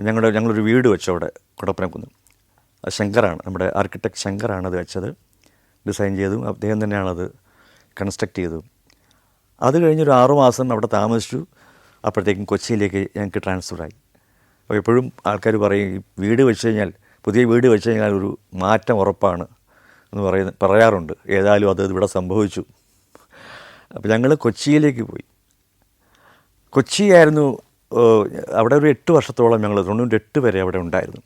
ഞങ്ങളൊരു വീട് വെച്ചു അവിടെ കൊടപ്പനക്കുന്ന്. ശങ്കറാണ്, നമ്മുടെ ആർക്കിടെക്ട് ശങ്കറാണ് അത് വെച്ചത്, ഡിസൈൻ ചെയ്തതും അദ്ദേഹം തന്നെയാണത് കൺസ്ട്രക്റ്റ് ചെയ്തതും. അത് കഴിഞ്ഞൊരു 6 മാസം അവിടെ താമസിച്ചു. അപ്പോഴത്തേക്കും കൊച്ചിയിലേക്ക് ഞങ്ങൾക്ക് ട്രാൻസ്ഫറായി. അപ്പോൾ എപ്പോഴും ആൾക്കാർ പറയും, ഈ വീട് വെച്ച് കഴിഞ്ഞാൽ, പുതിയ വീട് വെച്ച് കഴിഞ്ഞാൽ ഒരു മാറ്റം ഉറപ്പാണ് എന്ന് പറയാറുണ്ട്. ഏതായാലും അത് ഇവിടെ സംഭവിച്ചു. അപ്പോൾ ഞങ്ങൾ കൊച്ചിയിലേക്ക് പോയി. കൊച്ചിയായിരുന്നു അവിടെ ഒരു 8 വർഷത്തോളം ഞങ്ങൾ 98 വരെ അവിടെ ഉണ്ടായിരുന്നു,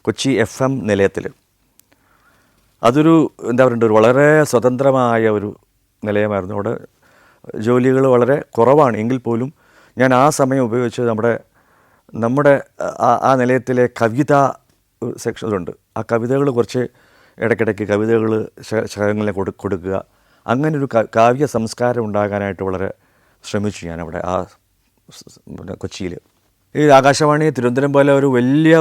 കൊച്ചി FM നിലയത്തിൽ. അതൊരു എന്താ പറയുക, ഒരു വളരെ സ്വതന്ത്രമായ ഒരു നിലയമായിരുന്നു. അവിടെ ജോലികൾ വളരെ കുറവാണ് എങ്കിൽ പോലും ഞാൻ ആ സമയം ഉപയോഗിച്ചത് നമ്മുടെ ആ നിലയത്തിലെ കവിത സെക്ഷനുണ്ട്. ആ കവിതകൾ കുറച്ച് ഇടയ്ക്കിടയ്ക്ക് കവിതകൾ ശകലങ്ങളെ കൊടുക്കുക, അങ്ങനൊരു കാവ്യ സംസ്കാരം ഉണ്ടാകാനായിട്ട് വളരെ ശ്രമിച്ചു ഞാൻ അവിടെ കൊച്ചിയിൽ. ഈ ആകാശവാണി തിരുവനന്തപുരം പോലെ ഒരു വലിയ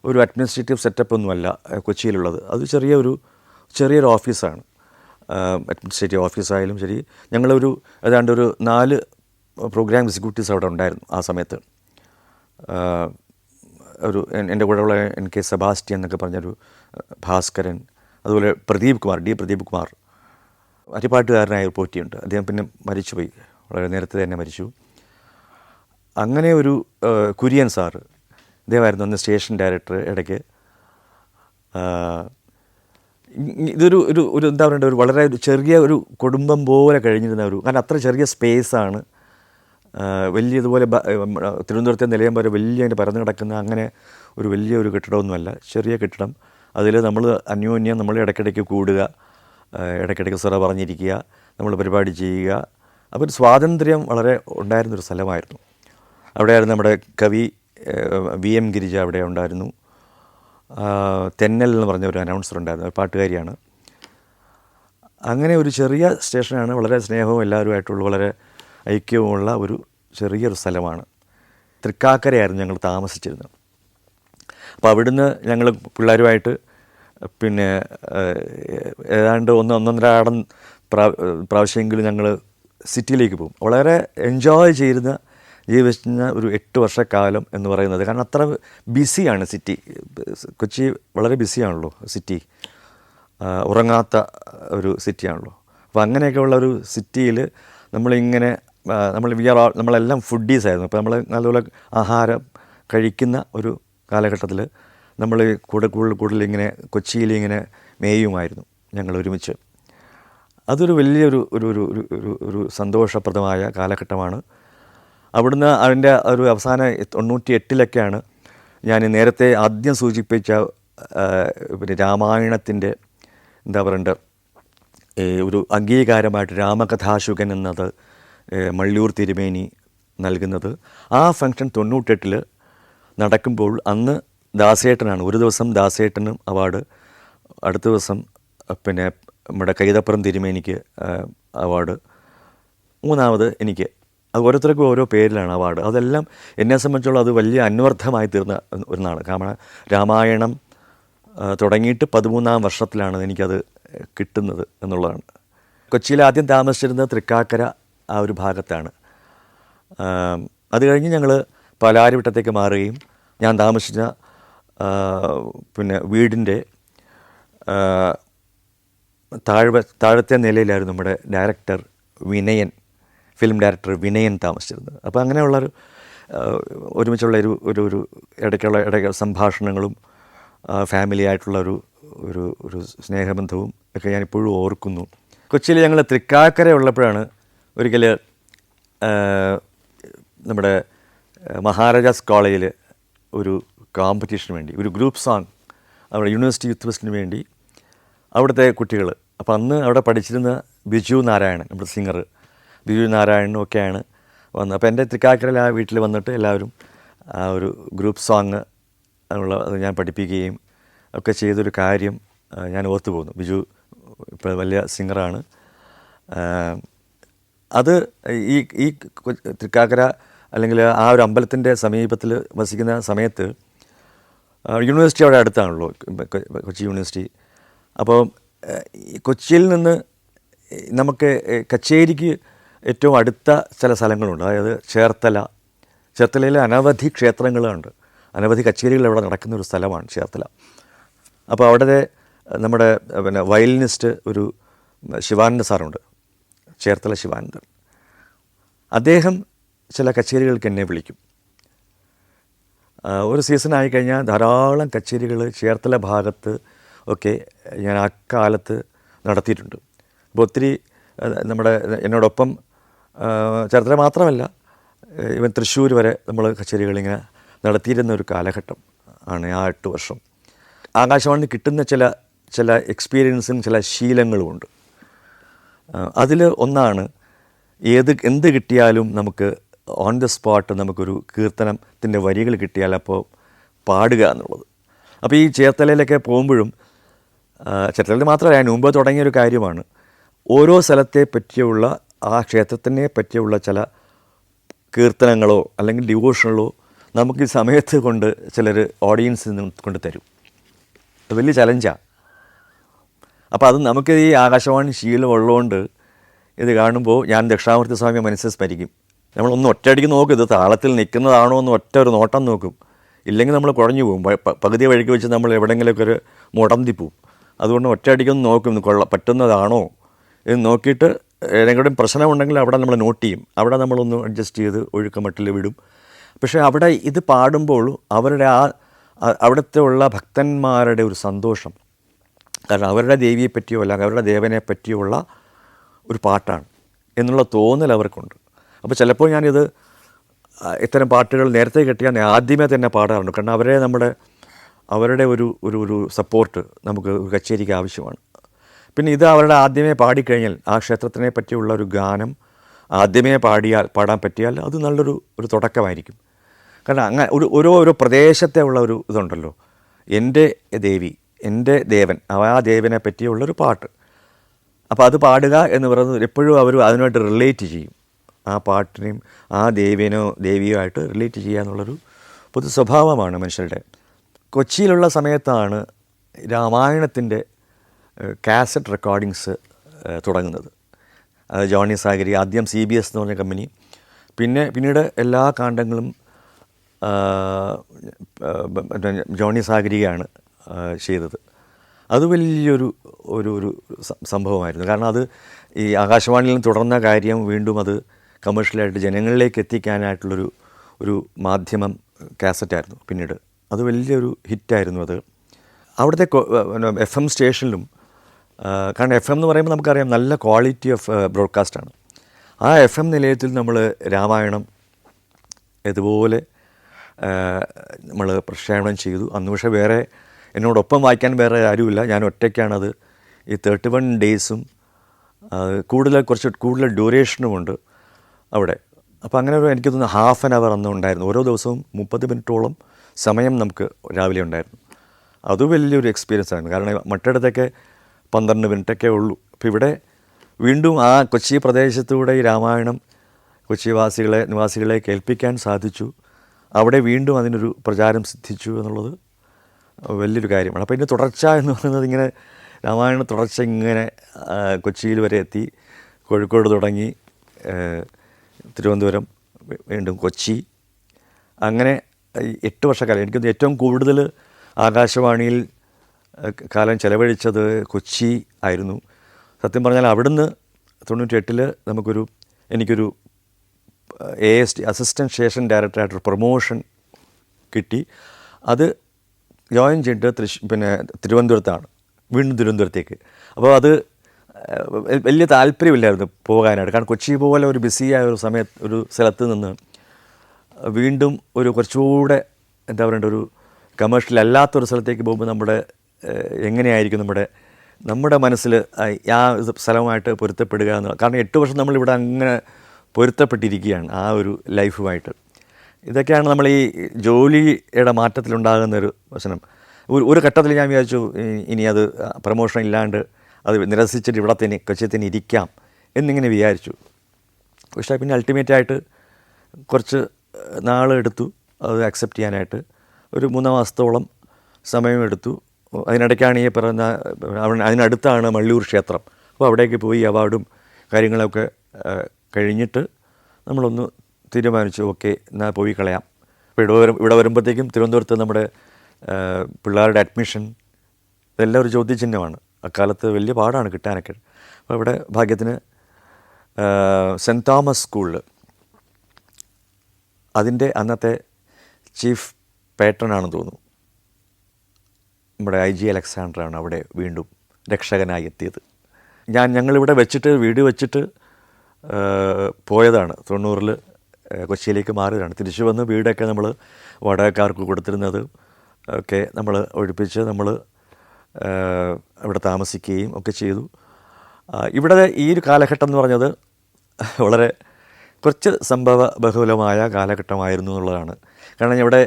ഒരു അഡ്മിനിസ്ട്രേറ്റീവ് സെറ്റപ്പ് ഒന്നുമല്ല കൊച്ചിയിലുള്ളത്. അത് ചെറിയൊരു ഓഫീസാണ്. അഡ്മിനിസ്ട്രേറ്റീവ് ഓഫീസായാലും ശരി, ഞങ്ങളൊരു ഏതാണ്ട് ഒരു 4 പ്രോഗ്രാം എക്സിക്യൂട്ടീവ്സ് അവിടെ ഉണ്ടായിരുന്നു ആ സമയത്ത്. എൻ്റെ കൂടെയുള്ള NK സെബാസ്റ്റ്യൻ എന്നൊക്കെ പറഞ്ഞൊരു ഭാസ്കരൻ, അതുപോലെ പ്രദീപ് കുമാർ അരിപ്പാട്ടുകാരനായ ഒരു പോറ്റിയുണ്ട്. അദ്ദേഹം പിന്നെ മരിച്ചുപോയി, വളരെ നേരത്തെ തന്നെ മരിച്ചു. അങ്ങനെ ഒരു കുര്യൻ സാറ്, ഇദ്ദേഹമായിരുന്നു അന്ന് സ്റ്റേഷൻ ഡയറക്ടർ ഇടയ്ക്ക്. ഇതൊരു എന്താ പറയേണ്ട, ഒരു വളരെ ചെറിയ ഒരു കുടുംബം പോലെ കഴിഞ്ഞിരുന്ന കാരണം അത്ര ചെറിയ സ്പേസാണ്. വലിയ ഇതുപോലെ തിരുവനന്തപുരത്തെ നിലയം പോലെ വലിയ അതിൻ്റെ പരന്നു കിടക്കുന്ന അങ്ങനെ ഒരു വലിയൊരു കെട്ടിടമൊന്നുമല്ല, ചെറിയ കെട്ടിടം. അതിൽ നമ്മൾ അന്യോന്യം നമ്മൾ ഇടയ്ക്കിടയ്ക്ക് കൂടുക, ഇടയ്ക്കിടയ്ക്ക് സാറ പറഞ്ഞിരിക്കുക, നമ്മൾ പരിപാടി ചെയ്യുക. അപ്പോൾ സ്വാതന്ത്ര്യം വളരെ ഉണ്ടായിരുന്നൊരു സ്ഥലമായിരുന്നു. അവിടെയായിരുന്നു നമ്മുടെ കവി VM ഗിരിജ അവിടെ ഉണ്ടായിരുന്നു. തെന്നൽ എന്ന് പറഞ്ഞ ഒരു അനൗൺസർ ഉണ്ടായിരുന്നു, ഒരു പാട്ടുകാരിയാണ്. അങ്ങനെ ഒരു ചെറിയ സ്റ്റേഷനാണ്, വളരെ സ്നേഹവും എല്ലാവരുമായിട്ടുള്ള വളരെ ഐക്യവുമുള്ള ഒരു ചെറിയൊരു സ്ഥലമാണ്. തൃക്കാക്കരയായിരുന്നു ഞങ്ങൾ താമസിച്ചിരുന്നത്. അപ്പോൾ അവിടുന്ന് ഞങ്ങൾ പിള്ളേരുമായിട്ട് പിന്നെ ഏതാണ്ട് 1-1.5 പ്രാവശ്യമെങ്കിലും ഞങ്ങൾ സിറ്റിയിലേക്ക് പോകും. വളരെ എൻജോയ് ജീവിച്ചിരുന്ന ഒരു 8 വർഷക്കാലം എന്ന് പറയുന്നത്. കാരണം അത്ര ബിസിയാണ് സിറ്റി. കൊച്ചി വളരെ ബിസിയാണല്ലോ സിറ്റി, ഉറങ്ങാത്ത ഒരു സിറ്റിയാണല്ലോ. അപ്പോൾ അങ്ങനെയൊക്കെയുള്ള ഒരു സിറ്റിയിൽ നമ്മളെല്ലാം ഫുഡീസായിരുന്നു. അപ്പോൾ നമ്മൾ നല്ലപോലെ ആഹാരം കഴിക്കുന്ന ഒരു കാലഘട്ടത്തിൽ നമ്മൾ കൂടുതൽ ഇങ്ങനെ കൊച്ചിയിലിങ്ങനെ മേയുമായിരുന്നു ഞങ്ങൾ ഒരുമിച്ച്. അതൊരു വലിയൊരു ഒരു സന്തോഷപ്രദമായ കാലഘട്ടമാണ്. അവിടുന്ന് അതിൻ്റെ ഒരു അവസാന 98-ലൊക്കെയാണ് ഞാൻ നേരത്തെ ആദ്യം സൂചിപ്പിച്ച പിന്നെ രാമായണത്തിൻ്റെ എന്താ പറയേണ്ടത് ഒരു അംഗീകാരമായിട്ട് രാമകഥാശുകൻ എന്നത് മള്ളിയൂർ തിരുമേനി നൽകുന്നത്. ആ ഫംഗ്ഷൻ 98-ൽ നടക്കുമ്പോൾ അന്ന് ദാസേട്ടനാണ്, ഒരു ദിവസം ദാസേട്ടനും അവാർഡ്, അടുത്ത ദിവസം പിന്നെ നമ്മുടെ കൈതപ്പുറം തിരുമേനിക്ക് അവാർഡ്, മൂന്നാമത് എനിക്ക്. അത് ഓരോരുത്തർക്കും ഓരോ പേരിലാണ് അവാർഡ്. അതെല്ലാം എന്നെ സംബന്ധിച്ചോളം അത് വലിയ അന്വർത്ഥമായി തീർന്ന ഒന്നാണ്. കാരണം രാമായണം തുടങ്ങിയിട്ട് 13-ാം വർഷത്തിലാണ് എനിക്കത് കിട്ടുന്നത് എന്നുള്ളതാണ്. കൊച്ചിയിൽ ആദ്യം താമസിച്ചിരുന്നത് തൃക്കാക്കര ആ ഒരു ഭാഗത്താണ്. അത് കഴിഞ്ഞ് ഞങ്ങൾ പാലാരിവട്ടത്തേക്ക് മാറുകയും ഞാൻ താമസിച്ച പിന്നെ വീടിൻ്റെ താഴത്തെ നിലയിലായിരുന്നു നമ്മുടെ director Vinayan, film director Vinayan താമസിച്ചിരുന്നത്. അപ്പോൾ അങ്ങനെയുള്ളൊരു ഒരുമിച്ചുള്ള ഒരു ഇടയ്ക്കുള്ള സംഭാഷണങ്ങളും ഫാമിലി ആയിട്ടുള്ള ഒരു സ്നേഹബന്ധവും ഒക്കെ ഞാനിപ്പോഴും ഓർക്കുന്നു. കൊച്ചിയിൽ ഞങ്ങൾ തൃക്കാക്കര ഉള്ളപ്പോഴാണ് ഒരിക്കൽ നമ്മുടെ മഹാരാജാസ് കോളേജിൽ ഒരു കോമ്പറ്റീഷന് വേണ്ടി ഒരു ഗ്രൂപ്പ് സോങ് അവിടെ യൂണിവേഴ്സിറ്റി യൂത്ത് ഫെസ്റ്റിന് വേണ്ടി അവിടുത്തെ കുട്ടികൾ, അപ്പോൾ അന്ന് അവിടെ പഠിച്ചിരുന്ന ബിജു നാരായണൻ, നമ്മുടെ സിംഗർ ബിജു നാരായണനും ഒക്കെയാണ് വന്നത്. അപ്പോൾ എൻ്റെ തൃക്കാക്കരയിൽ ആ വീട്ടിൽ വന്നിട്ട് എല്ലാവരും ആ ഒരു ഗ്രൂപ്പ് സോങ് അത് ഞാൻ പഠിപ്പിക്കുകയും ഒക്കെ ചെയ്തൊരു കാര്യം ഞാൻ ഓർത്തു പോകുന്നു. ബിജു ഇപ്പോൾ വലിയ സിംഗറാണ്. അത് ഈ തൃക്കാക്കര അല്ലെങ്കിൽ ആ ഒരു അമ്പലത്തിൻ്റെ സമീപത്തിൽ വസിക്കുന്ന സമയത്ത് യൂണിവേഴ്സിറ്റി അവിടെ അടുത്താണല്ലോ, കൊച്ചി യൂണിവേഴ്സിറ്റി. അപ്പോൾ കൊച്ചിയിൽ നിന്ന് നമുക്ക് കച്ചേരിക്ക് ഏറ്റവും അടുത്ത ചില സ്ഥലങ്ങളുണ്ട്. അതായത് ചേർത്തലയിൽ അനവധി ക്ഷേത്രങ്ങളുണ്ട്. അനവധി കച്ചേരികൾ അവിടെ നടക്കുന്ന ഒരു സ്ഥലമാണ് ചേർത്തല. അപ്പോൾ അവിടെ നമ്മുടെ പിന്നെ വയലിനിസ്റ്റ് ഒരു ശിവാനന്ദ സാറുണ്ട്, ചേർത്തല ശിവാനന്ദൻ. അദ്ദേഹം ചില കച്ചേരികൾക്ക് എന്നെ വിളിക്കും. ഒരു സീസൺ ആയിക്കഴിഞ്ഞാൽ ധാരാളം കച്ചേരികൾ ചേർത്തല ഭാഗത്ത് ഒക്കെ ഞാൻ അക്കാലത്ത് നടത്തിയിട്ടുണ്ട്. അപ്പോൾ ഒത്തിരി നമ്മുടെ എന്നോടൊപ്പം ചേർത്തല മാത്രമല്ല, ഇവൻ തൃശ്ശൂർ വരെ നമ്മൾ കച്ചേരികളിങ്ങനെ നടത്തിയിരുന്ന ഒരു കാലഘട്ടം ആണ് ആ 8 വർഷം. ആകാശവാണി കിട്ടുന്ന ചില എക്സ്പീരിയൻസും ചില ശീലങ്ങളുമുണ്ട്. അതിൽ ഒന്നാണ് എന്ത് കിട്ടിയാലും നമുക്ക് ഓൺ ദ സ്പോട്ട് നമുക്കൊരു കീർത്തനത്തിൻ്റെ വരികൾ കിട്ടിയാൽ അപ്പോൾ പാടുക എന്നുള്ളത്. അപ്പോൾ ഈ ചേർത്തലയിലൊക്കെ പോകുമ്പോഴും, ചേർത്തലയിൽ മാത്രമല്ല, ഞാൻ മുമ്പ് തുടങ്ങിയൊരു കാര്യമാണ്, ഓരോ സ്ഥലത്തെ പറ്റിയുള്ള ആ ക്ഷേത്രത്തിനെ പറ്റിയുള്ള ചില കീർത്തനങ്ങളോ അല്ലെങ്കിൽ ഡിവോഷനുകളോ നമുക്ക് ഈ സമയത്ത് കൊണ്ട് ചിലർ ഓഡിയൻസിൽ നിന്ന് കൊണ്ട് തരും. അത് വലിയ ചലഞ്ചാണ്. അപ്പോൾ അത് നമുക്ക് ഈ ആകാശവാണി ശീലം ഉള്ളതുകൊണ്ട് ഇത് കാണുമ്പോൾ ഞാൻ ദക്ഷിണാമൂർത്തി സ്വാമിയെ മനസ്സിൽ സ്മരിക്കും. നമ്മളൊന്ന് ഒറ്റയടിക്ക് നോക്കും, ഇത് താളത്തിൽ നിൽക്കുന്നതാണോ എന്ന് ഒരു നോട്ടം നോക്കും. ഇല്ലെങ്കിൽ നമ്മൾ കുഴഞ്ഞു പോകും. പകുതി വഴിക്ക് വെച്ച് നമ്മൾ എവിടെയെങ്കിലുമൊക്കെ ഒരു മുടന്തി പോവും. അതുകൊണ്ട് ഒറ്റയടിക്കൊന്ന് നോക്കും, പറ്റുന്നതാണോ എന്ന് നോക്കിയിട്ട് ഏതെങ്കിലും പ്രശ്നമുണ്ടെങ്കിൽ അവിടെ നമ്മൾ നോട്ട് ചെയ്യും. അവിടെ നമ്മളൊന്ന് അഡ്ജസ്റ്റ് ചെയ്ത് ഒഴുക്കമട്ടിൽ വിടും. പക്ഷേ അവിടെ ഇത് പാടുമ്പോൾ അവരുടെ അവിടുത്തെ ഉള്ള ഭക്തന്മാരുടെ ഒരു സന്തോഷം, കാരണം അവരുടെ ദേവിയെ പറ്റിയോ അല്ലെങ്കിൽ അവരുടെ ദേവനെ പറ്റിയോ ഉള്ള ഒരു പാട്ടാണ് എന്നുള്ള തോന്നൽ അവർക്കുണ്ട്. അപ്പോൾ ചിലപ്പോൾ ഞാനിത് ഇത്തരം പാട്ടുകൾ നേരത്തെ കിട്ടിയാൽ ആദ്യമേ തന്നെ പാടാറുണ്ട്. കാരണം അവരുടെ ഒരു സപ്പോർട്ട് നമുക്ക് കച്ചേരിക്ക് ആവശ്യമാണ്. പിന്നെ ഇത് അവരുടെ ആദ്യമേ പാടിക്കഴിഞ്ഞാൽ ആ ക്ഷേത്രത്തിനെ പറ്റിയുള്ള ഒരു ഗാനം ആദ്യമേ പാടാൻ പറ്റിയാൽ അത് നല്ലൊരു തുടക്കമായിരിക്കും. കാരണം അങ്ങനെ ഓരോ പ്രദേശത്തെ ഉള്ള ഒരു ഇതുണ്ടല്ലോ, എൻ്റെ ദേവി, എൻ്റെ ദേവൻ, ആ ദേവനെ പറ്റിയുള്ളൊരു പാട്ട്. അപ്പോൾ അത് പാടുക എന്ന് പറയുന്നത് എപ്പോഴും അവർ അതിനുമായിട്ട് റിലേറ്റ് ചെയ്യും. ആ പാട്ടിനെയും ആ ദേവിയോ ആയിട്ട് റിലേറ്റ് ചെയ്യുക എന്നുള്ളൊരു പൊതു സ്വഭാവമാണ് മനുഷ്യരുടെ. കൊച്ചിയിലുള്ള സമയത്താണ് രാമായണത്തിൻ്റെ കാസറ്റ് റെക്കോർഡിങ്സ് തുടങ്ങുന്നത്. അത് ജോണി സാഗരി, ആദ്യം CBS എന്ന് പറഞ്ഞ കമ്പനി, പിന്നീട് എല്ലാ കാണ്ഡങ്ങളും ജോണി സാഗരിയാണ് ചെയ്തത്. അത് വലിയൊരു സംഭവമായിരുന്നു. കാരണം അത് ഈ ആകാശവാണിയിൽ തുടർന്ന കാര്യം വീണ്ടും അത് കമേഴ്ഷ്യലായിട്ട് ജനങ്ങളിലേക്ക് എത്തിക്കാനായിട്ടുള്ളൊരു മാധ്യമം കാസറ്റായിരുന്നു പിന്നീട്. അത് വലിയൊരു ഹിറ്റായിരുന്നു അത്. അവിടുത്തെ FM സ്റ്റേഷനിലും, കാരണം FM എന്ന് പറയുമ്പോൾ നമുക്കറിയാം നല്ല ക്വാളിറ്റി ഓഫ് ബ്രോഡ്കാസ്റ്റാണ്. ആ FM നിലയത്തിൽ നമ്മൾ രാമായണം ഇതുപോലെ നമ്മൾ പ്രക്ഷേപണം ചെയ്തു. അന്ന് പക്ഷേ വേറെ എന്നോടൊപ്പം വായിക്കാൻ വേറെ ആരുമില്ല, ഞാൻ ഒറ്റയ്ക്കാണത്. ഈ 31 ഡേയ്സും കുറച്ച് കൂടുതൽ ഡ്യൂറേഷനുമുണ്ട് അവിടെ. അപ്പോൾ അങ്ങനെ എനിക്ക് തോന്നുന്നു ½ ആൻ അവർ അന്ന് ഉണ്ടായിരുന്നു. ഓരോ ദിവസവും 30 മിനിറ്റോളം സമയം നമുക്ക് രാവിലെ ഉണ്ടായിരുന്നു. അത് വലിയൊരു എക്സ്പീരിയൻസ് ആയിരുന്നു. കാരണം മറ്റിടത്തൊക്കെ 12 മിനിറ്റൊക്കെ ഉള്ളൂ. അപ്പോൾ ഇവിടെ വീണ്ടും ആ കൊച്ചി പ്രദേശത്തൂടെ ഈ രാമായണം കൊച്ചി നിവാസികളെ കേൾപ്പിക്കാൻ സാധിച്ചു. അവിടെ വീണ്ടും അതിനൊരു പ്രചാരം സിദ്ധിച്ചു എന്നുള്ളത് വലിയൊരു കാര്യമാണ്. അപ്പോൾ ഇതിൻ്റെ തുടർച്ച എന്ന് പറയുന്നത് ഇങ്ങനെ രാമായണ തുടർച്ച ഇങ്ങനെ കൊച്ചിയിൽ വരെ എത്തി, കോഴിക്കോട് തുടങ്ങി തിരുവനന്തപുരം, വീണ്ടും കൊച്ചി, അങ്ങനെ 8 വർഷക്കാലം. എനിക്കൊന്ന് ഏറ്റവും കൂടുതൽ ആകാശവാണിയിൽ കാലം ചെലവഴിച്ചത് കൊച്ചി ആയിരുന്നു. സത്യം പറഞ്ഞാൽ അവിടുന്ന് 98 എനിക്കൊരു ASD അസിസ്റ്റൻറ്റ് സ്റ്റേഷൻ ഡയറക്ടറായിട്ടൊരു പ്രൊമോഷൻ കിട്ടി. അത് ജോയിൻ ചെയ്തിട്ട് തിരുവനന്തപുരത്താണ്, വീണ്ടും തിരുവനന്തപുരത്തേക്ക്. അപ്പോൾ അത് വലിയ താല്പര്യമില്ലായിരുന്നു പോകാനായിട്ട്. കാരണം കൊച്ചി പോലെ ഒരു ബിസിയായ ഒരു സ്ഥലത്ത് നിന്ന് വീണ്ടും കുറച്ചുകൂടെ എന്താ പറയേണ്ട ഒരു കമേഴ്ഷ്യൽ അല്ലാത്തൊരു സ്ഥലത്തേക്ക് പോകുമ്പോൾ എങ്ങനെയായിരിക്കും നമ്മുടെ മനസ്സിൽ ആ സ്ഥലവുമായിട്ട് പൊരുത്തപ്പെടുക എന്നുള്ളത്. കാരണം 8 വർഷം നമ്മളിവിടെ അങ്ങനെ പൊരുത്തപ്പെട്ടിരിക്കുകയാണ് ആ ഒരു ലൈഫുമായിട്ട്. ഇതൊക്കെയാണ് നമ്മൾ ഈ ജോലിയുടെ മാറ്റത്തിലുണ്ടാകുന്നൊരു പ്രശ്നം. ഒരു ഘട്ടത്തിൽ ഞാൻ വിചാരിച്ചു ഇനി അത് പ്രമോഷൻ ഇല്ലാണ്ട് അത് നിരസിച്ചിട്ട് ഇവിടെ കൊച്ചിയിൽ ഇരിക്കാം എന്നിങ്ങനെ വിചാരിച്ചു. പക്ഷേ പിന്നെ അൾട്ടിമേറ്റായിട്ട് കുറച്ച് നാളെടുത്തു അത് അക്സെപ്റ്റ് ചെയ്യാനായിട്ട്. ഒരു 3 മാസത്തോളം സമയമെടുത്തു. അതിനിടയ്ക്കാണ് ഈ പറയുന്ന അതിനടുത്താണ് മള്ളിയൂർ ക്ഷേത്രം. അപ്പോൾ അവിടേക്ക് പോയി അവാർഡും കാര്യങ്ങളൊക്കെ കഴിഞ്ഞിട്ട് നമ്മളൊന്ന് തീരുമാനിച്ചു, ഓക്കെ എന്നാൽ പോയി കളയാം, അപ്പോൾ ഇവിടെ വരുമ്പോഴത്തേക്കും തിരുവനന്തപുരത്ത് നമ്മുടെ പിള്ളേരുടെ അഡ്മിഷൻ ഇതെല്ലാം ഒരു ചോദ്യചിഹ്നമാണ്. അക്കാലത്ത് വലിയ പാടാണ് കിട്ടാനൊക്കെ. അപ്പോൾ ഇവിടെ ഭാഗ്യത്തിന് സെൻറ്റ് തോമസ് സ്കൂളിൽ അതിൻ്റെ അന്നത്തെ ചീഫ് പേട്രനാണെന്ന് തോന്നുന്നു നമ്മുടെ IG അലക്സാണ്ടറാണ് അവിടെ വീണ്ടും രക്ഷകനായി എത്തിയത്. ഞങ്ങളിവിടെ വെച്ചിട്ട് വീട് വെച്ചിട്ട് പോയതാണ്. 90-ൽ കൊച്ചിയിലേക്ക് മാറിയതാണ്. തിരിച്ചു വന്ന് വീടൊക്കെ നമ്മൾ വാടകക്കാർക്ക് കൊടുത്തിരുന്നത് ഒക്കെ നമ്മൾ ഒഴിപ്പിച്ച് നമ്മൾ അവിടെ താമസിക്കുകയും ഒക്കെ ചെയ്തു. ഇവിടെ ഈ ഒരു കാലഘട്ടം എന്ന് പറഞ്ഞത് വളരെ കുറച്ച് സംഭവ ബഹുലമായ കാലഘട്ടമായിരുന്നു എന്നുള്ളതാണ്. കാരണം ഇവിടെ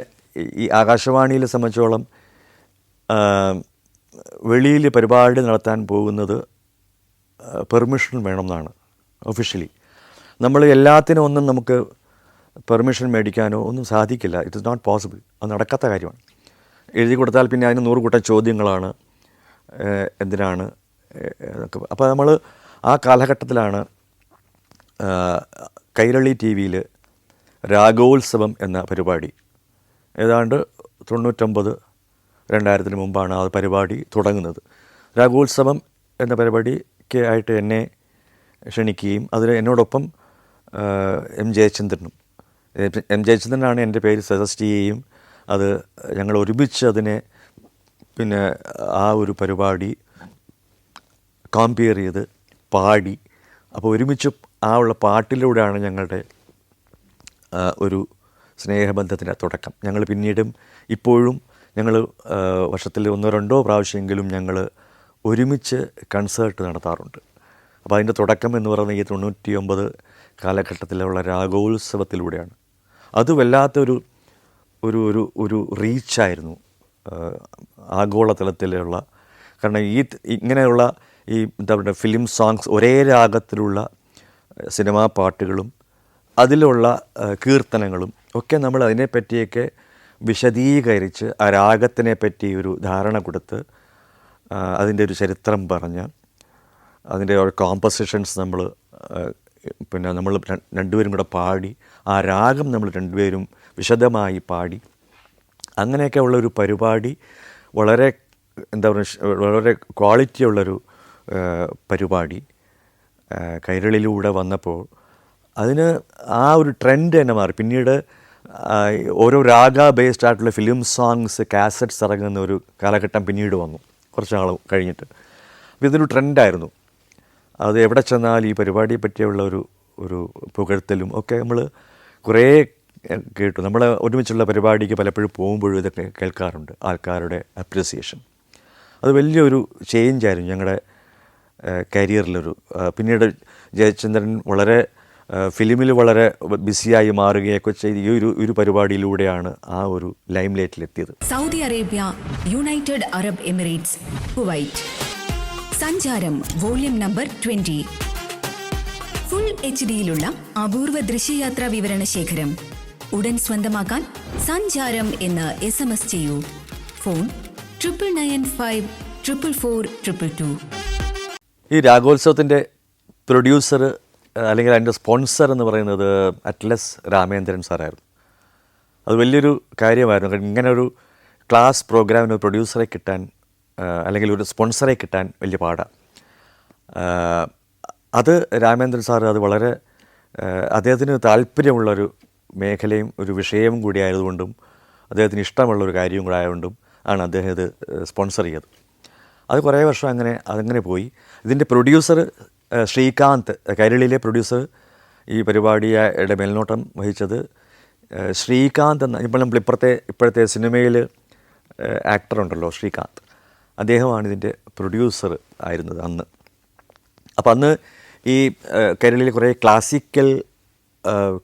ഈ ആകാശവാണിയെ സംബന്ധിച്ചോളം വെളിയിൽ പരിപാടി നടത്താൻ പോകുന്നത് പെർമിഷൻ വേണമെന്നാണ് ഒഫീഷ്യലി. നമ്മൾ എല്ലാത്തിനും ഒന്നും നമുക്ക് പെർമിഷൻ മേടിക്കാനോ ഒന്നും സാധിക്കില്ല. It is not possible. അത് നടക്കാത്ത കാര്യമാണ്. എഴുതി കൊടുത്താൽ പിന്നെ അതിന് 100 കൂട്ടം ചോദ്യങ്ങളാണ്, എന്തിനാണ് എന്നൊക്കെ. അപ്പോൾ നമ്മൾ ആ കാലഘട്ടത്തിലാണ് കൈരളി TV-യിൽ രാഗോത്സവം എന്ന പരിപാടി ഏതാണ്ട് 99-2000 മുമ്പാണ് ആ പരിപാടി തുടങ്ങുന്നത്. രാഗോത്സവം എന്ന പരിപാടിക്ക് ആയിട്ട് എന്നെ ക്ഷണിക്കുകയും അതിൽ എന്നോടൊപ്പം M. ജയചന്ദ്രനാണ് എൻ്റെ പേര് സജസ്റ്റ് ചെയ്യുകയും അത് ഞങ്ങൾ ഒരുമിച്ച് അതിനെ പിന്നെ ആ ഒരു പരിപാടി കമ്പയർ ചെയ്ത് പാടി. അപ്പോൾ ഒരുമിച്ച് ആ ഉള്ള പാട്ടിലൂടെയാണ് ഞങ്ങളുടെ ഒരു സ്നേഹബന്ധത്തിൻ്റെ തുടക്കം. ഞങ്ങൾ പിന്നീടും ഇപ്പോഴും ഞങ്ങൾ വർഷത്തിൽ 1-2 പ്രാവശ്യമെങ്കിലും ഞങ്ങൾ ഒരുമിച്ച് കൺസേർട്ട് നടത്താറുണ്ട്. അപ്പോൾ അതിൻ്റെ തുടക്കം എന്ന് പറയുന്നത് ഈ 99 കാലഘട്ടത്തിലുള്ള രാഗോത്സവത്തിലൂടെയാണ്. അത് വല്ലാത്തൊരു ഒരു ഒരു ഒരു റീച്ചായിരുന്നു ആഗോളതലത്തിലുള്ള. കാരണം ഇങ്ങനെയുള്ള ഈ എന്താ പറയുക ഫിലിം സോങ്സ്, ഒരേ രാഗത്തിലുള്ള സിനിമാ പാട്ടുകളും അതിലുള്ള കീർത്തനങ്ങളും ഒക്കെ നമ്മൾ അതിനെപ്പറ്റിയൊക്കെ വിശദീകരിച്ച് ആ രാഗത്തിനെ പറ്റി ഒരു ധാരണ കൊടുത്ത് അതിൻ്റെ ഒരു ചരിത്രം പറഞ്ഞ് അതിൻ്റെ ഒരു കോമ്പസിഷൻസ് നമ്മൾ പിന്നെ നമ്മൾ രണ്ടുപേരും കൂടെ പാടി ആ രാഗം നമ്മൾ രണ്ടുപേരും വിശദമായി പാടി അങ്ങനെയൊക്കെ ഉള്ളൊരു പരിപാടി വളരെ എന്താ പറയുക വളരെ ക്വാളിറ്റിയുള്ളൊരു പരിപാടി കൈരളിയിലൂടെ വന്നപ്പോൾ അതിന് ആ ഒരു ട്രെൻഡ് തന്നെ മാറി. പിന്നീട് ഓരോ രാഗ ബേസ്ഡ് ആയിട്ടുള്ള ഫിലിം സോങ്സ് കാസറ്റ്സ് ഇറങ്ങുന്ന ഒരു കാലഘട്ടം പിന്നീട് വന്നു കുറച്ച് നാൾ കഴിഞ്ഞിട്ട്. അപ്പോൾ ഇതൊരു ട്രെൻഡായിരുന്നു. അത് എവിടെ ചെന്നാൽ ഈ പരിപാടിയെ പറ്റിയുള്ള ഒരു പുകഴ്ത്തലും ഒക്കെ നമ്മൾ കുറേ കേട്ടു. നമ്മൾ ഒരുമിച്ചുള്ള പരിപാടിക്ക് പലപ്പോഴും പോകുമ്പോഴും ഇതൊക്കെ കേൾക്കാറുണ്ട്, ആൾക്കാരുടെ അപ്രിസിയേഷൻ. അത് വലിയൊരു ചേഞ്ചായിരുന്നു ഞങ്ങളുടെ കരിയറിലൊരു. പിന്നീട് ജയചന്ദ്രൻ വളരെ ഫിലിമിൽ വളരെ ബിസിയായി മാറുകയൊക്കെ ചെയ്ത് ഈ ഒരു പരിപാടിയിലൂടെയാണ് ആ ഒരു ലൈം ലൈറ്റിലെത്തിയത്. Saudi Arabia, United Arab Emirates, Kuwait. സഞ്ചാരം വോള്യം നമ്പർ 20. ഫുൾ HD-യിലുള്ള അപൂർവ ദൃശ്യയാത്രാ വിവരണ ശേഖരം ഉടൻ സ്വന്തമാക്കാൻ സഞ്ചാരം എന്ന് SMS ചെയ്യൂ. ഫോൺ 9995444222. ഈ രാഗോത്സവത്തിൻ്റെ പ്രൊഡ്യൂസർ അല്ലെങ്കിൽ അതിൻ്റെ സ്പോൺസർ എന്ന് പറയുന്നത് അറ്റ്ലസ് രാമേന്ദ്രൻ സാറായിരുന്നു. അത് വലിയൊരു കാര്യമായിരുന്നു. ഇങ്ങനെ ഒരു ക്ലാസ് പ്രോഗ്രാമിന് ഒരു പ്രൊഡ്യൂസറെ കിട്ടാൻ അല്ലെങ്കിൽ ഒരു സ്പോൺസറെ കിട്ടാൻ വലിയ പാടാണ്. അത് രാമേന്ദ്രൻ സാർ അത് വളരെ അദ്ദേഹത്തിന് താല്പര്യമുള്ളൊരു മേഖലയും ഒരു വിഷയവും കൂടി ആയതുകൊണ്ടും അദ്ദേഹത്തിന് ഇഷ്ടമുള്ളൊരു കാര്യവും കൂടെ ആയതുകൊണ്ടും ആണ് അദ്ദേഹം ഇത് സ്പോൺസർ ചെയ്തത്. അത് കുറേ വർഷം അതങ്ങനെ പോയി. ഇതിൻ്റെ പ്രൊഡ്യൂസർ ശ്രീകാന്ത്, കൈരളിയിലെ പ്രൊഡ്യൂസർ, ഈ പരിപാടിയുടെ മേൽനോട്ടം വഹിച്ചത് ശ്രീകാന്ത് എന്ന ഇപ്പോഴത്തെ സിനിമയിൽ ആക്ടറുണ്ടല്ലോ ശ്രീകാന്ത്, അദ്ദേഹമാണ് ഇതിൻ്റെ പ്രൊഡ്യൂസർ ആയിരുന്നത് അന്ന്. അപ്പോൾ അന്ന് ഈ കൈരളിയിൽ കുറേ ക്ലാസിക്കൽ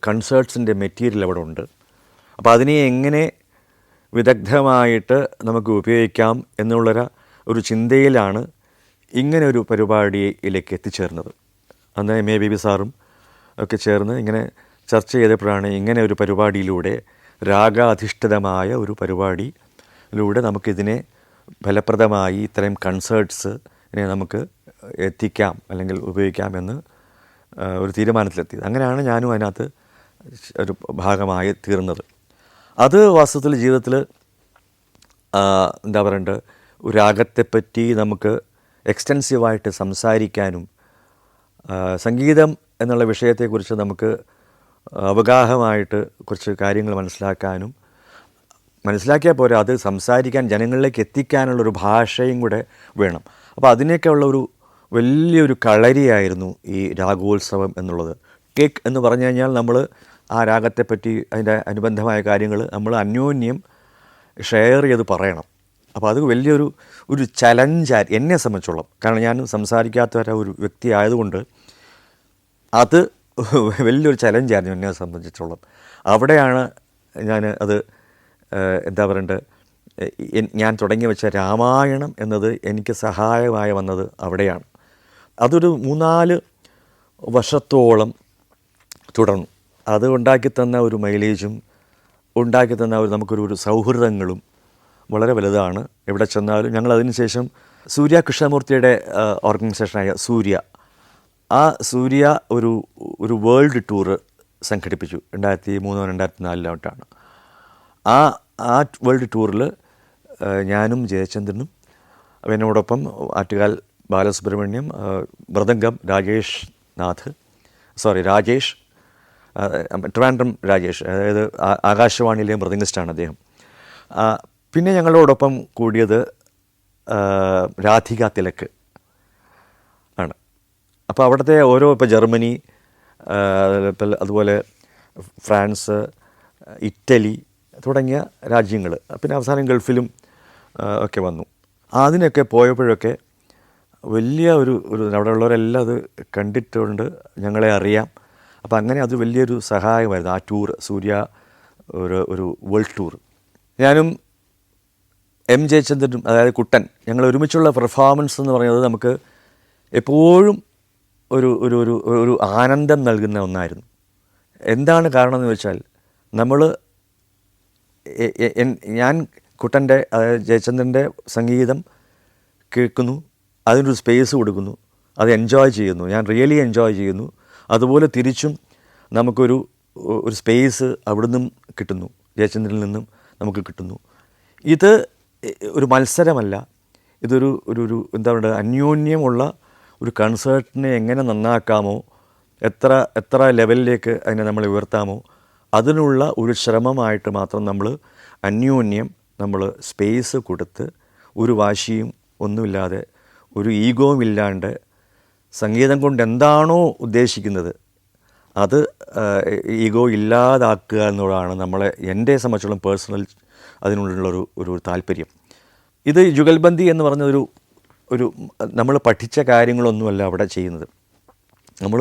കൺസേർട്സിൻ്റെ മെറ്റീരിയൽ അവിടെ ഉണ്ട്. അപ്പോൾ അതിനെ എങ്ങനെ വിദഗ്ധമായിട്ട് നമുക്ക് ഉപയോഗിക്കാം എന്നുള്ളൊരു ചിന്തയിലാണ് ഇങ്ങനെ ഒരു പരിപാടിയിലേക്ക് എത്തിച്ചേർന്നത്. അന്ന് MA ബേബി സാറും ഒക്കെ ചേർന്ന് ഇങ്ങനെ ചർച്ച ചെയ്തപ്പോഴാണ് ഇങ്ങനെ ഒരു പരിപാടിയിലൂടെ രാഗാധിഷ്ഠിതമായ ഒരു പരിപാടിയിലൂടെ നമുക്കിതിനെ ഫലപ്രദമായി ഇത്തരം കൺസേർട്സിനെ നമുക്ക് എത്തിക്കാം അല്ലെങ്കിൽ ഉപയോഗിക്കാമെന്ന് ഒരു തീരുമാനത്തിലെത്തിയത്. അങ്ങനെയാണ് ഞാനും അതിനകത്ത് ഒരു ഭാഗമായി തീർന്നത്. അത് വാസ്തവത്തിൽ ജീവിതത്തിൽ എന്താ പറയണ്ടത്, ഒരു രാഗത്തെപ്പറ്റി നമുക്ക് എക്സ്റ്റെൻസീവായിട്ട് സംസാരിക്കാനും സംഗീതം എന്നുള്ള വിഷയത്തെക്കുറിച്ച് നമുക്ക് അവഗാഹമായിട്ട് കുറച്ച് കാര്യങ്ങൾ മനസ്സിലാക്കിയാൽ പോരാ, അത് സംസാരിക്കാൻ ജനങ്ങളിലേക്ക് എത്തിക്കാനുള്ളൊരു ഭാഷയും കൂടെ വേണം. അപ്പോൾ അതിനൊക്കെ ഉള്ള ഒരു വലിയൊരു കളരിയായിരുന്നു ഈ രാഗോത്സവം എന്നുള്ളത്. കേക്ക് എന്ന് പറഞ്ഞു കഴിഞ്ഞാൽ നമ്മൾ ആ രാഗത്തെപ്പറ്റി അതിൻ്റെ അനുബന്ധമായ കാര്യങ്ങൾ നമ്മൾ അന്യോന്യം ഷെയർ ചെയ്ത് പറയണം. അപ്പോൾ അത് ഒരു ചലഞ്ചായി എന്നെ സംബന്ധിച്ചോളം, കാരണം ഞാൻ സംസാരിക്കാത്ത ഒരു വ്യക്തി ആയതുകൊണ്ട് അത് വലിയൊരു ചലഞ്ചായിരുന്നു എന്നെ സംബന്ധിച്ചോളം. അവിടെയാണ് ഞാൻ അത് എന്താ പറയണ്ടത്, ഞാൻ തുടങ്ങി വെച്ച രാമായണം എന്നത് എനിക്ക് സഹായമായി വന്നത് അവിടെയാണ്. അതൊരു 3-4 വർഷത്തോളം തുടർന്നു. അത് ഉണ്ടാക്കിത്തന്ന ഒരു മൈലേജും ഉണ്ടാക്കിത്തന്ന നമുക്കൊരു സൗഹൃദങ്ങളും വളരെ വലുതാണ്. എവിടെ ചെന്നാലും ഞങ്ങൾ അതിനുശേഷം സൂര്യ കൃഷ്ണമൂർത്തിയുടെ ഓർഗനൈസേഷനായ സൂര്യ ഒരു വേൾഡ് ടൂറ് സംഘടിപ്പിച്ചു 2003-2004 ആ വേൾഡ് ടൂറിൽ ഞാനും ജയചന്ദ്രനും എന്നോടൊപ്പം ആറ്റുകാൽ ബാലസുബ്രഹ്മണ്യം, മൃദംഗം രാജേഷ്, ട്രിവാൻഡ്രം രാജേഷ്, അതായത് ആകാശവാണിയിലെ മൃദംഗിസ്റ്റാണ് അദ്ദേഹം. പിന്നെ ഞങ്ങളോടൊപ്പം കൂടിയത് രാധിക തിലക് ആണ്. അപ്പോൾ അവിടുത്തെ ഇപ്പോൾ ജർമ്മനി, അതുപോലെ ഫ്രാൻസ്, ഇറ്റലി തുടങ്ങിയ രാജ്യങ്ങൾ, പിന്നെ അവസാനം ഗൾഫിലും ഒക്കെ വന്നു. അതിനൊക്കെ പോയപ്പോഴൊക്കെ വലിയ ഒരു അവിടെ ഉള്ളവരെല്ലാം അത് കണ്ടിട്ടുണ്ട്, ഞങ്ങളെ അറിയാം. അപ്പോൾ അങ്ങനെ അത് വലിയൊരു സഹായമായിരുന്നു ആ ടൂർ, സൂര്യ ഒരു വേൾഡ് ടൂർ. ഞാനും എം ജയചന്ദ്രനും, അതായത് കുട്ടൻ, ഞങ്ങൾ ഒരുമിച്ചുള്ള പെർഫോമൻസ് എന്ന് പറയുന്നത് നമുക്ക് എപ്പോഴും ഒരു ആനന്ദം നൽകുന്ന ഒന്നായിരുന്നു. എന്താണ് കാരണം എന്ന് വെച്ചാൽ, ഞാൻ കുട്ടൻ്റെ, അതായത് ജയചന്ദ്രൻ്റെ സംഗീതം കേൾക്കുന്നു, അതിനൊരു സ്പേസ് കൊടുക്കുന്നു, അത് എൻജോയ് ചെയ്യുന്നു, ഞാൻ റിയലി എൻജോയ് ചെയ്യുന്നു. അതുപോലെ തിരിച്ചും നമുക്കൊരു സ്പേസ് അവിടുന്നും കിട്ടുന്നു, ജയചന്ദ്രനിൽ നിന്നും നമുക്ക് കിട്ടുന്നു. ഇത് ഒരു മത്സരമല്ല, ഇതൊരു എന്താ പറയുക, അന്യോന്യമുള്ള ഒരു കൺസേർട്ടിനെ എങ്ങനെ നന്നാക്കാമോ, എത്ര ലെവലിലേക്ക് അതിനെ നമ്മൾ ഉയർത്താമോ, അതിനുള്ള ഒരു ശ്രമമായിട്ട് മാത്രം അന്യോന്യം നമ്മൾ സ്പേസ് കൊടുത്ത്, ഒരു വാശിയും ഒന്നുമില്ലാതെ, ഒരു ഈഗോവും ഇല്ലാണ്ട്, സംഗീതം കൊണ്ട് എന്താണോ ഉദ്ദേശിക്കുന്നത് അത് ഈഗോ ഇല്ലാതാക്കുക എന്നുള്ളതാണ് എൻ്റെ സംബന്ധിച്ചോളം പേഴ്സണൽ അതിനുള്ളൊരു താല്പര്യം. ഇത് ജുഗൽബന്ദി എന്ന് പറഞ്ഞ ഒരു നമ്മൾ പഠിച്ച കാര്യങ്ങളൊന്നുമല്ല അവിടെ ചെയ്യുന്നത്. നമ്മൾ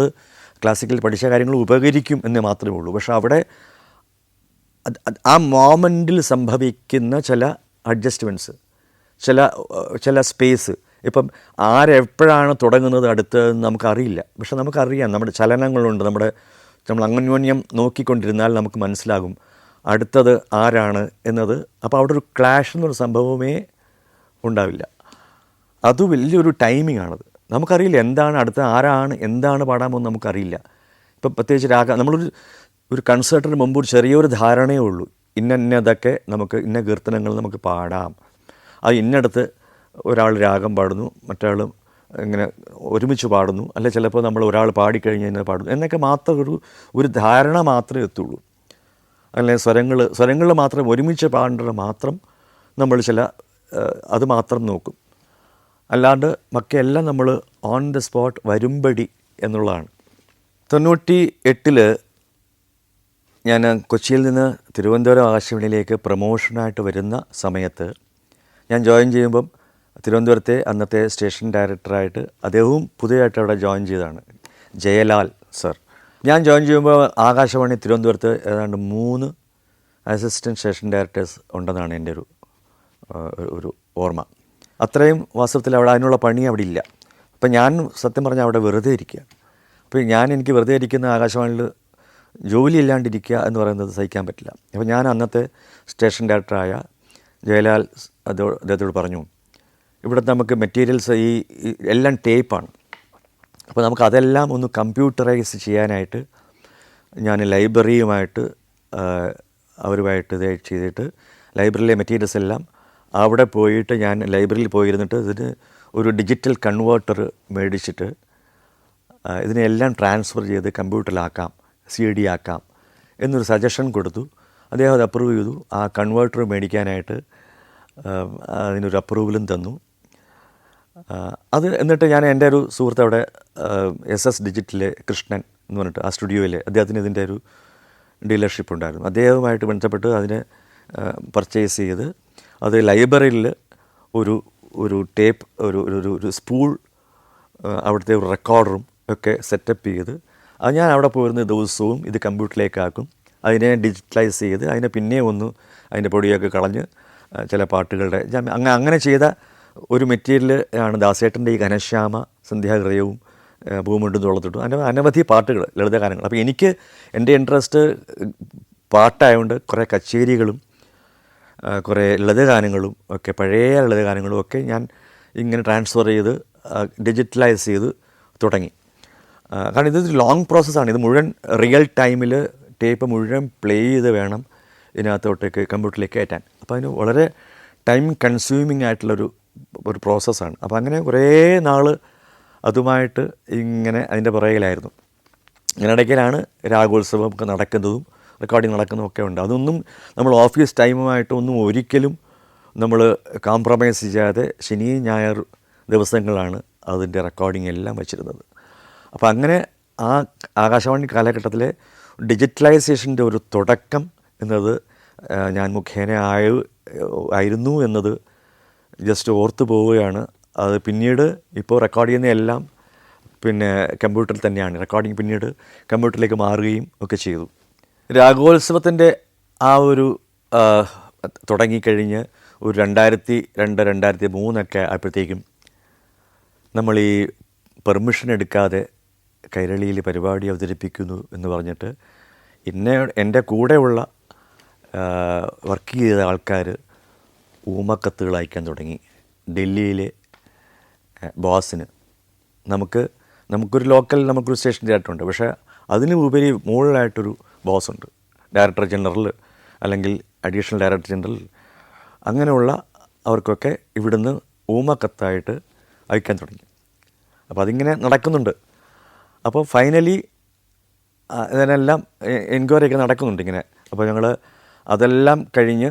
ക്ലാസിക്കൽ പഠിച്ച കാര്യങ്ങൾ ഉപകരിക്കും എന്ന് മാത്രമേ ഉള്ളൂ. പക്ഷേ അവിടെ ആ മോമെൻറ്റിൽ സംഭവിക്കുന്ന ചില അഡ്ജസ്റ്റ്മെൻറ്റ്സ്, ചില സ്പേസ്, ഇപ്പം ആരെപ്പോഴാണ് തുടങ്ങുന്നത് അടുത്തതെന്ന് നമുക്കറിയില്ല. പക്ഷെ നമുക്കറിയാം, നമ്മുടെ ചലനങ്ങളുണ്ട്, നമ്മൾ അന്യോന്യം നോക്കിക്കൊണ്ടിരുന്നാൽ നമുക്ക് മനസ്സിലാകും അടുത്തത് ആരാണ് എന്നത്. അപ്പോൾ അവിടെ ഒരു ക്ലാഷ് എന്നൊരു സംഭവമേ ഉണ്ടാവില്ല. അത് വലിയൊരു ടൈമിംഗ് ആണത്. നമുക്കറിയില്ല എന്താണ് അടുത്ത ആരാണ്, എന്താണ് പാടാൻ പോകുന്നത് നമുക്കറിയില്ല. ഇപ്പം പ്രത്യേകിച്ച് നമ്മളൊരു കൺസേർട്ടിന് മുമ്പ് ഒരു ചെറിയൊരു ധാരണയേ ഉള്ളൂ, ഇന്നതൊക്കെ നമുക്ക് ഇന്ന കീർത്തനങ്ങൾ നമുക്ക് പാടാം, അത് ഇന്നടത്ത് ഒരാൾ രാഗം പാടുന്നു, മറ്റാൾ ഇങ്ങനെ ഒരുമിച്ച് പാടുന്നു, അല്ലെ ചിലപ്പോൾ നമ്മൾ ഒരാൾ പാടിക്കഴിഞ്ഞ് കഴിഞ്ഞാൽ പാടുന്നു എന്നൊക്കെ മാത്രം ഒരു ധാരണ മാത്രമേ എത്തുള്ളൂ. അല്ലെ സ്വരങ്ങൾ മാത്രം ഒരുമിച്ച് പാടേണ്ടത് മാത്രം നമ്മൾ അത് മാത്രം നോക്കും. അല്ലാണ്ട് ബാക്കിയെല്ലാം നമ്മൾ ഓൺ ദ സ്പോട്ട് വരുമ്പടി എന്നുള്ളതാണ്. 98 ഞാൻ കൊച്ചിയിൽ നിന്ന് തിരുവനന്തപുരം ആകാശവാണിയിലേക്ക് പ്രൊമോഷനായിട്ട് വരുന്ന സമയത്ത് ഞാൻ ജോയിൻ ചെയ്യുമ്പം തിരുവനന്തപുരത്തെ അന്നത്തെ സ്റ്റേഷൻ ഡയറക്ടറായിട്ട് അദ്ദേഹവും പുതിയതായിട്ട് അവിടെ ജോയിൻ ചെയ്തതാണ്, ജയലാൽ സർ. ഞാൻ ജോയിൻ ചെയ്യുമ്പോൾ ആകാശവാണി തിരുവനന്തപുരത്ത് ഏതാണ്ട് 3 അസിസ്റ്റൻറ്റ് സ്റ്റേഷൻ ഡയറക്ടേഴ്സ് ഉണ്ടെന്നാണ് എൻ്റെ ഒരു ഓർമ്മ. അത്രയും വാസ്തവത്തിൽ അവിടെ അതിനുള്ള പണി അവിടെ ഇല്ല. അപ്പം ഞാൻ സത്യം പറഞ്ഞാൽ അവിടെ വെറുതെ ഇരിക്കുക. അപ്പോൾ എനിക്ക് വെറുതെ ഇരിക്കുന്ന ആകാശവാണിയിൽ ജോലി ഇല്ലാണ്ടിരിക്കുക എന്ന് പറയുന്നത് സഹിക്കാൻ പറ്റില്ല. അപ്പോൾ ഞാൻ അന്നത്തെ സ്റ്റേഷൻ ഡയറക്ടറായ ജയലാൽ അദ്ദേഹത്തോട് പറഞ്ഞു, ഇവിടുത്തെ നമുക്ക് മെറ്റീരിയൽസ് ഈ എല്ലാം ടേപ്പാണ്, അപ്പോൾ നമുക്കതെല്ലാം ഒന്ന് കമ്പ്യൂട്ടറൈസ് ചെയ്യാനായിട്ട് ഞാൻ ലൈബ്രറിയുമായിട്ട് അവരുമായിട്ട് ഇത് ചെയ്തിട്ട് ലൈബ്രറിയിലെ മെറ്റീരിയൽസ് എല്ലാം അവിടെ പോയിട്ട് ഞാൻ ലൈബ്രറിയിൽ പോയിരുന്നിട്ട് ഇതിന് ഒരു ഡിജിറ്റൽ കൺവേർട്ടർ മേടിച്ചിട്ട് ഇതിനെല്ലാം ട്രാൻസ്ഫർ ചെയ്ത് കമ്പ്യൂട്ടറിലാക്കാം, CD ആക്കാം എന്നൊരു സജഷൻ കൊടുത്തു. അദ്ദേഹം അത് അപ്രൂവ് ചെയ്തു. ആ കൺവേർട്ടർ മേടിക്കാനായിട്ട് അതിനൊരു അപ്രൂവലും തന്നു. അത് എന്നിട്ട് ഞാൻ എൻ്റെ ഒരു സുഹൃത്ത് അവിടെ SS ഡിജിറ്റലിലെ കൃഷ്ണൻ എന്ന് പറഞ്ഞിട്ട് ആ സ്റ്റുഡിയോയിൽ അദ്ദേഹത്തിന് ഇതിൻ്റെ ഒരു ഡീലർഷിപ്പ് ഉണ്ടായിരുന്നു. അദ്ദേഹവുമായിട്ട് ബന്ധപ്പെട്ട് അതിനെ പർച്ചേസ് ചെയ്ത് അത് ലൈബ്രറിയിൽ ഒരു ടേപ്പ് ഒരു സ്പൂൾ അവിടുത്തെ ഒരു റെക്കോർഡറും ഒക്കെ സെറ്റപ്പ് ചെയ്ത് അത് ഞാൻ അവിടെ പോയിരുന്ന ദിവസവും ഇത് കമ്പ്യൂട്ടറിലേക്കാക്കും, അതിനെ ഡിജിറ്റലൈസ് ചെയ്ത് അതിനെ പിന്നെ അതിൻ്റെ പൊടിയൊക്കെ കളഞ്ഞ് ചില പാട്ടുകളുടെ അങ്ങനെ ചെയ്ത ഒരു മെറ്റീരിയൽ ആണ് ദാസേട്ടൻ്റെ ഈ ഘനശ്യാമ, സന്ധ്യാഹൃദയവും, ഭൂമുണ്ടും തോളത്തിട്ടു, അനവധി പാട്ടുകൾ, ലളിതഗാനങ്ങൾ. അപ്പോൾ എനിക്ക് എൻ്റെ ഇൻട്രസ്റ്റ് പാട്ടായതുകൊണ്ട് കുറേ കച്ചേരികളും കുറേ ലളിതഗാനങ്ങളും ഒക്കെ, പഴയ ലളിതഗാനങ്ങളും ഒക്കെ ഞാൻ ഇങ്ങനെ ട്രാൻസ്ഫർ ചെയ്ത് ഡിജിറ്റലൈസ് ചെയ്ത് തുടങ്ങി. കാരണം ഇതൊരു ലോങ് പ്രോസസ്സാണ്. ഇത് മുഴുവൻ റിയൽ ടൈമിൽ ടേപ്പ് മുഴുവൻ പ്ലേ ചെയ്ത് വേണം ഇതിനകത്തോട്ടേക്ക് കമ്പ്യൂട്ടറിലേക്ക് കയറ്റാൻ. അപ്പോൾ അതിന് വളരെ ടൈം കൺസ്യൂമിങ് ആയിട്ടുള്ളൊരു പ്രോസസ്സാണ്. അപ്പോൾ അങ്ങനെ കുറേ നാൾ അതുമായിട്ട് ഇങ്ങനെ അതിൻ്റെ പുറകിലായിരുന്നു. ഇതിനിടയ്ക്കിലാണ് രാഗോത്സവം ഒക്കെ നടക്കുന്നതും റെക്കോർഡിങ് നടക്കുന്നതും ഒക്കെ ഉണ്ട്. അതൊന്നും നമ്മൾ ഓഫീസ് ടൈമുമായിട്ടൊന്നും ഒരിക്കലും നമ്മൾ കോംപ്രമൈസ് ചെയ്യാതെ ശനി ഞായർ ദിവസങ്ങളാണ് അതിൻ്റെ റെക്കോർഡിംഗ് എല്ലാം വച്ചിരുന്നത്. അപ്പോൾ അങ്ങനെ ആ ആകാശവാണി കാലഘട്ടത്തിലെ ഡിജിറ്റലൈസേഷൻ്റെ ഒരു തുടക്കം എന്നത് ഞാൻ മുഖേന ആയിരുന്നു എന്നത് ജസ്റ്റ് ഓർത്തു പോവുകയാണ്. അത് പിന്നീട് ഇപ്പോൾ റെക്കോർഡ് ചെയ്യുന്ന എല്ലാം പിന്നെ കമ്പ്യൂട്ടറിൽ തന്നെയാണ്. റെക്കോർഡിങ് പിന്നീട് കമ്പ്യൂട്ടറിലേക്ക് മാറുകയും ഒക്കെ ചെയ്തു. രാഗോത്സവത്തിൻ്റെ ആ ഒരു തുടങ്ങിക്കഴിഞ്ഞ് ഒരു 2002-2003 ആയപ്പോഴത്തേക്കും നമ്മൾ ഈ പെർമിഷൻ എടുക്കാതെ കൈരളിയിൽ പരിപാടി അവതരിപ്പിക്കുന്നു എന്ന് പറഞ്ഞിട്ട് എൻ്റെ കൂടെയുള്ള വർക്ക് ചെയ്ത ആൾക്കാർ ഊമക്കത്തുകൾ അയക്കാൻ തുടങ്ങി ഡൽഹിയിലെ ബോസിന്. നമുക്കൊരു നമുക്കൊരു സ്റ്റേഷൻ ഡയറക്ടറുണ്ട്, പക്ഷേ അതിന് ഉപരി മുകളിലായിട്ടൊരു ബോസുണ്ട്, ഡയറക്ടർ ജനറൽ അല്ലെങ്കിൽ അഡീഷണൽ ഡയറക്ടർ ജനറൽ. അങ്ങനെയുള്ള അവർക്കൊക്കെ ഇവിടുന്ന് ഊമക്കത്തായിട്ട് അയക്കാൻ തുടങ്ങി. അപ്പോൾ അതിങ്ങനെ നടക്കുന്നുണ്ട്. അപ്പോൾ ഫൈനലി ഇതിനെല്ലാം എൻക്വയറി ഒക്കെ നടക്കുന്നുണ്ട് ഇങ്ങനെ. അപ്പോൾ ഞങ്ങൾ അതെല്ലാം കഴിഞ്ഞ്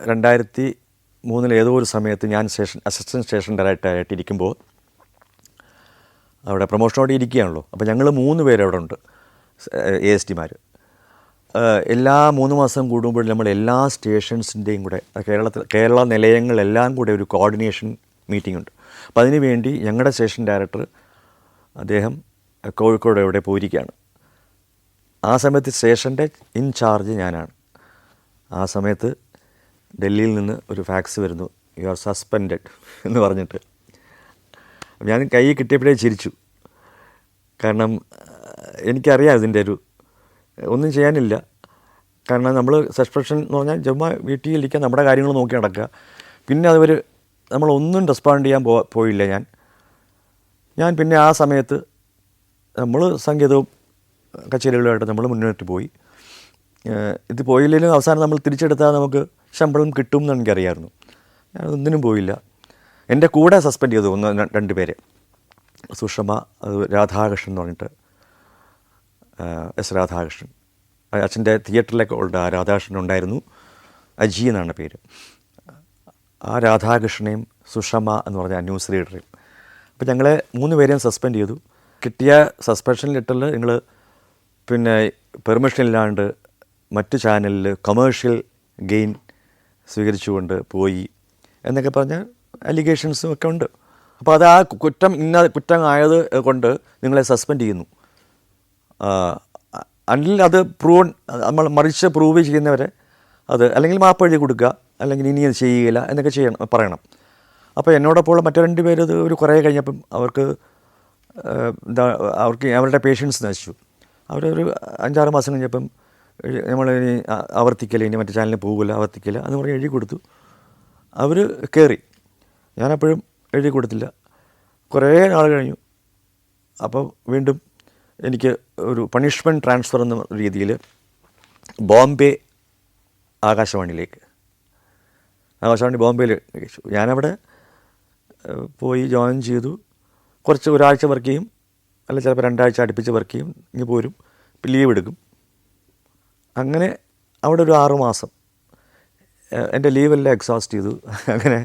2003 ഏതോ ഒരു സമയത്ത് ഞാൻ അസിസ്റ്റൻറ്റ് സ്റ്റേഷൻ ഡയറക്ടറായിട്ട് ഇരിക്കുമ്പോൾ അവിടെ പ്രൊമോഷനോടെ ഇരിക്കുകയാണല്ലോ. അപ്പോൾ ഞങ്ങൾ 3 പേര് അവിടെ ഉണ്ട്, ASTമാർ. എല്ലാ 3 മാസം കൂടുമ്പോൾ നമ്മൾ എല്ലാ സ്റ്റേഷൻസിൻ്റെയും കൂടെ കേരള നിലയങ്ങളെല്ലാം കൂടെ ഒരു കോർഡിനേഷൻ മീറ്റിംഗ് ഉണ്ട്. അപ്പോൾ അതിന് വേണ്ടി ഞങ്ങളുടെ സ്റ്റേഷൻ ഡയറക്ടർ അദ്ദേഹം കോഴിക്കോട് എവിടെ പോയിരിക്കുകയാണ്. ആ സമയത്ത് സ്റ്റേഷൻ്റെ ഇൻചാർജ് ഞാനാണ്. ആ സമയത്ത് ഡൽഹിയിൽ നിന്ന് ഒരു ഫാക്സ് വരുന്നു, യു ആർ സസ്പെൻഡഡ് എന്ന് പറഞ്ഞിട്ട്. ഞാൻ കൈ കിട്ടിയപ്പോഴേ ചിരിച്ചു. കാരണം എനിക്കറിയാം ഇതിൻ്റെ ഒന്നും ചെയ്യാനില്ല. കാരണം നമ്മൾ സസ്പെൻഷൻ എന്ന് പറഞ്ഞാൽ ചുമ്മാ വീട്ടിലിരിക്കാൻ നമ്മുടെ കാര്യങ്ങൾ നോക്കി നടക്കുക. പിന്നെ നമ്മളൊന്നും റെസ്പോണ്ട് ചെയ്യാൻ പോയില്ല ഞാൻ പിന്നെ ആ സമയത്ത് നമ്മൾ സംഗീതവും കച്ചേരികളുമായിട്ട് നമ്മൾ മുന്നോട്ട് പോയി. ഇത് പോയില്ലെങ്കിലും അവസാനം നമ്മൾ തിരിച്ചെടുത്താൽ നമുക്ക് ശമ്പളം കിട്ടും എന്ന് എനിക്കറിയാമായിരുന്നു. ഞാനൊന്നിനും പോയില്ല. എൻ്റെ കൂടെ സസ്പെൻഡ് ചെയ്തു 1-2 പേരെ. സുഷമ, രാധാകൃഷ്ണൻ എന്ന് പറഞ്ഞിട്ട്, എസ് രാധാകൃഷ്ണൻ, അച്ഛൻ്റെ തിയേറ്ററിലൊക്കെ ഉള്ള ആ രാധാകൃഷ്ണൻ ഉണ്ടായിരുന്നു. അജി എന്നാണ് പേര്. ആ രാധാകൃഷ്ണനെയും സുഷമ എന്ന് പറഞ്ഞ ന്യൂസ് റീഡറെയും. അപ്പോൾ ഞങ്ങളെ 3 പേരെയും സസ്പെൻഡ് ചെയ്തു. കിട്ടിയ സസ്പെൻഷൻ ലെറ്ററിൽ നിങ്ങൾ പിന്നെ പെർമിഷൻ ഇല്ലാണ്ട് മറ്റു ചാനലിൽ കൊമേഴ്ഷ്യൽ ഗെയിൻ സ്വീകരിച്ചുകൊണ്ട് പോയി എന്നൊക്കെ പറഞ്ഞ അലിഗേഷൻസും ഒക്കെ ഉണ്ട്. അപ്പോൾ അത് ആ കുറ്റം ആയത് കൊണ്ട് നിങ്ങളെ സസ്പെൻഡ് ചെയ്യുന്നു. അണ്ടിൽ അത് നമ്മൾ മറിച്ച് പ്രൂവ് ചെയ്യുന്നവരെ അത് അല്ലെങ്കിൽ മാപ്പ് എഴുതി കൊടുക്കുക, അല്ലെങ്കിൽ ഇനി അത് ചെയ്യുകയില്ല എന്നൊക്കെ പറയണം. അപ്പോൾ എന്നോടൊപ്പമുള്ള മറ്റു 2 പേര് ഇത് കുറേ കഴിഞ്ഞപ്പം അവർക്ക് അവരുടെ പേഷ്യൻസ് നശിച്ചു. അവരൊരു 5-6 മാസം കഴിഞ്ഞപ്പം നമ്മൾ ഇനി ആവർത്തിക്കില്ല, ഇനി മറ്റു ചാനലിൽ പോകില്ല, ആവർത്തിക്കില്ല എന്ന് പറഞ്ഞ് എഴുതി കൊടുത്തു. അവർ കയറി. ഞാനപ്പോഴും എഴുതി കൊടുത്തില്ല. കുറേ നാൾ കഴിഞ്ഞു. അപ്പോൾ വീണ്ടും എനിക്ക് ഒരു പണിഷ്മെൻറ്റ് ട്രാൻസ്ഫർ എന്ന രീതിയിൽ ബോംബെ ആകാശവാണിയിലേക്ക്. ആകാശവാണി ബോംബെയിൽ ഞാനവിടെ പോയി ജോയിൻ ചെയ്തു. കുറച്ച് ഒരാഴ്ച വർക്ക് ചെയ്യും, അല്ല ചിലപ്പോൾ 2 ആഴ്ച അടുപ്പിച്ച് വർക്ക് ചെയ്യും, ഇങ്ങ് പോരും, ലീവ് എടുക്കും. അങ്ങനെ അവിടെ ഒരു 6 മാസം എൻ്റെ ലീവെല്ലാം എക്സോസ്റ്റ് ചെയ്തു. അങ്ങനെ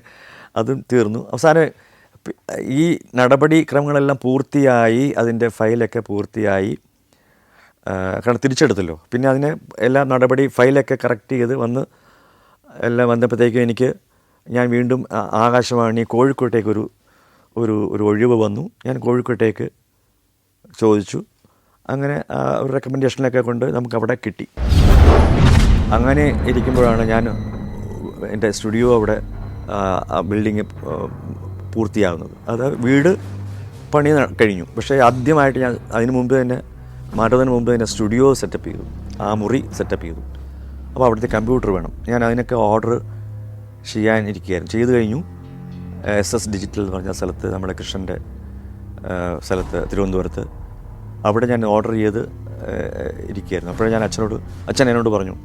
അതും തീർന്നു. അവസാനം ഈ നടപടിക്രമങ്ങളെല്ലാം പൂർത്തിയായി, അതിൻ്റെ ഫയലൊക്കെ പൂർത്തിയായി, കാരണം തിരിച്ചെടുത്തല്ലോ. പിന്നെ അതിനെ എല്ലാ ഫയലൊക്കെ കറക്റ്റ് ചെയ്ത് എല്ലാം വന്നപ്പോഴത്തേക്കും ഞാൻ വീണ്ടും ആകാശവാണി കോഴിക്കോട്ടേക്ക് ഒരു ഒഴിവ് വന്നു. ഞാൻ കോഴിക്കോട്ടേക്ക് ചോദിച്ചു. അങ്ങനെ ഒരു റെക്കമെൻഡേഷനൊക്കെ കൊണ്ട് നമുക്കവിടെ കിട്ടി. അങ്ങനെ ഇരിക്കുമ്പോഴാണ് ഞാൻ എൻ്റെ സ്റ്റുഡിയോ അവിടെ ബിൽഡിങ് പൂർത്തിയാകുന്നത്. അത് വീട് പണി കഴിഞ്ഞു. പക്ഷേ ആദ്യമായിട്ട് ഞാൻ മാറ്റുന്നതിന് മുമ്പ് തന്നെ സ്റ്റുഡിയോ സെറ്റപ്പ് ചെയ്തു, ആ മുറി സെറ്റപ്പ് ചെയ്തു. അപ്പോൾ അവിടുത്തെ കമ്പ്യൂട്ടർ വേണം. ഞാൻ അതിനൊക്കെ ഓർഡർ ചെയ്യാനിരിക്കുകയായിരുന്നു. ചെയ്തു കഴിഞ്ഞു. SS ഡിജിറ്റൽ എന്ന് പറഞ്ഞ സ്ഥലത്ത്, നമ്മുടെ കൃഷ്ണൻ്റെ സ്ഥലത്ത് തിരുവനന്തപുരത്ത്, അവിടെ ഞാൻ ഓർഡർ ചെയ്ത് ഇരിക്കുകയായിരുന്നു. അപ്പോഴേ ഞാൻ അച്ഛൻ എന്നോട് പറഞ്ഞു,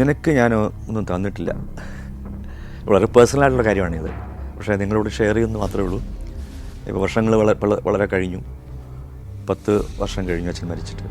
നിനക്ക് ഞാൻ ഒന്നും തന്നിട്ടില്ല. വളരെ പേഴ്സണലായിട്ടുള്ള കാര്യമാണിത്, പക്ഷേ നിങ്ങളോട് ഷെയർ ചെയ്യുന്നത് മാത്രമേ ഉള്ളൂ. ഇപ്പോൾ വർഷങ്ങൾ വളരെ കഴിഞ്ഞു. 10 വർഷം കഴിഞ്ഞു അച്ഛൻ മരിച്ചിട്ട്.